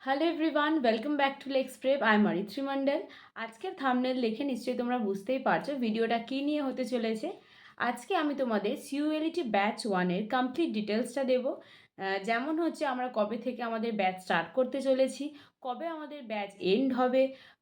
Hello everyone, welcome back to Lex Prep. I am Aritri Mondal. আজকের thumbnail দেখে নিশ্চয়ই তোমরা বুঝতেই পারছো ভিডিওটা কী নিয়ে হতে চলেছে। আজকে আমি তোমাদের সিইউএলটি ব্যাচ ওয়ানের কমপ্লিট ডিটেলসটা দেবো। যেমন হচ্ছে আমরা কবে থেকে আমাদের ব্যাচ স্টার্ট করতে চলেছি, কবে আমাদের ব্যাচ এন্ড হবে,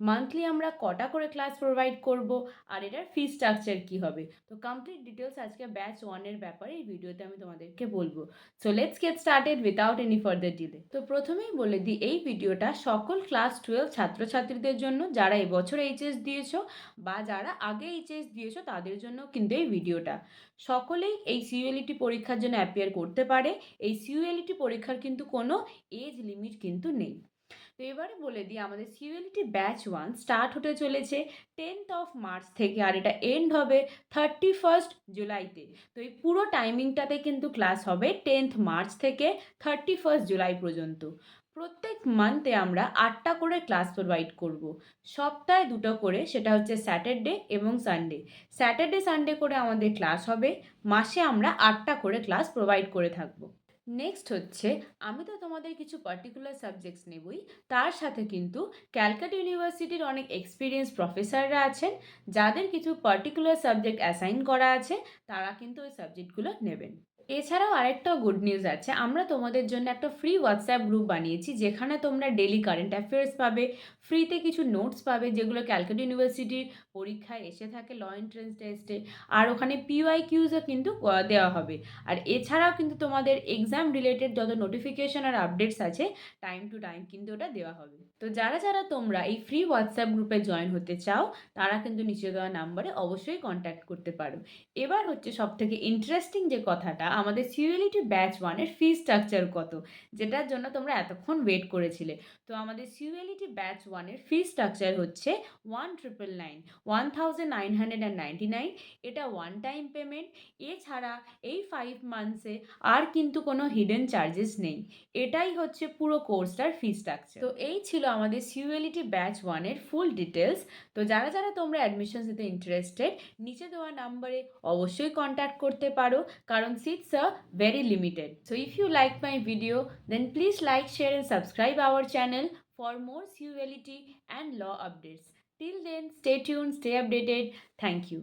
মান্থলি আমরা কটা করে ক্লাস প্রোভাইড করব, আর এটার ফি স্ট্রাকচার কী হবে। তো কমপ্লিট ডিটেলস আজকে ব্যাচ ওয়ানের ব্যাপারে এই ভিডিওতে আমি তোমাদেরকে বলবো। So let's get started without any further delay. তো প্রথমেই বলে দিই, এই ভিডিওটা সকল ক্লাস 12 ছাত্রছাত্রীদের জন্য যারা এবছর এইচএস দিয়েছো বা যারা আগে এইচএস দিয়েছো তাদের জন্য কিন্তু এই ভিডিওটা। সকলেই এই সিইউএলটি পরীক্ষার জন্য অ্যাপিয়ার করতে পারে। এই সিইউএলটি পরীক্ষার কিন্তু কোনো এজ লিমিট কিন্তু নেই। তো এবারে বলে দিই, আমাদের সিইউএলটি ব্যাচ ওয়ান স্টার্ট হতে চলেছে 10th মার্চ থেকে, আর এটা এন্ড হবে 31 জুলাইতে। তো এই পুরো টাইমিংটাতে কিন্তু ক্লাস হবে 10th মার্চ থেকে 31 জুলাই পর্যন্ত। প্রত্যেক মান্থে আমরা 8টা করে ক্লাস প্রোভাইড করব। সপ্তাহে 2টো করে, সেটা হচ্ছে স্যাটারডে এবং সানডে। স্যাটারডে সানডে করে আমাদের ক্লাস হবে। মাসে আমরা 8টা করে ক্লাস প্রোভাইড করে থাকবো। নেক্সট হচ্ছে, আমি তো তোমাদের কিছু পার্টিকুলার সাবজেক্টস নেবই, তার সাথে কিন্তু ক্যালকাটা ইউনিভার্সিটির অনেক এক্সপিরিয়েন্স প্রফেসররা আছেন যাদের কিছু পার্টিকুলার সাবজেক্ট অ্যাসাইন করা আছে, তারা কিন্তু ওই সাবজেক্টগুলো নেবেন। এছাড়াও আরেকটা গুড নিউজ আছে, আমরা তোমাদের জন্য একটা ফ্রি হোয়াটসঅ্যাপ গ্রুপ বানিয়েছি যেখানে তোমরা ডেলি কারেন্ট অ্যাফেয়ার্স পাবে, ফ্রিতে কিছু নোটস পাবে যেগুলো ক্যালকাটা ইউনিভার্সিটির পরীক্ষায় এসে থাকে ল এন্ট্রান্স টেস্টে, আর ওখানে পিওয়াইকিউজও কিন্তু দেওয়া হবে। আর এছাড়াও কিন্তু তোমাদের এক্সাম রিলেটেড যত নোটিফিকেশন আর আপডেটস আছে টাইম টু টাইম কিন্তু ওটা দেওয়া হবে। তো যারা যারা তোমরা এই ফ্রি হোয়াটসঅ্যাপ গ্রুপে জয়েন হতে চাও তারা কিন্তু নিচে দেওয়া নাম্বারে অবশ্যই কন্ট্যাক্ট করতে পারো। এবার হচ্ছে সবথেকে ইন্টারেস্টিং যে কথাটা, আমাদের সিইউএলটি ব্যাচ ওয়ানের ফি স্ট্রাকচার কত, যেটার জন্য তোমরা এতক্ষণ ওয়েট করেছিলে। তো আমাদের সিইউএলটি ব্যাচ ওয়ানের ফি স্ট্রাকচার হচ্ছে 1999, এটা ওয়ান টাইম পেমেন্ট। এছাড়া এই 5 মান্থসে আর কিন্তু কোনো হিডেন চার্জেস নেই। এটাই হচ্ছে পুরো কোর্সটার ফি স্ট্রাকচার। তো এই ছিল আমাদের সিইউএলটি ব্যাচ ওয়ানের ফুল ডিটেলস। তো যারা যারা তোমরা অ্যাডমিশন নিতে ইন্টারেস্টেড, নিচে দেওয়া নাম্বারে অবশ্যই কন্ট্যাক্ট করতে পারো, কারণ seats are very limited. So if you like my video, then please like, share and subscribe our channel for more CULT and law updates. Till then, stay tuned, stay updated. Thank you.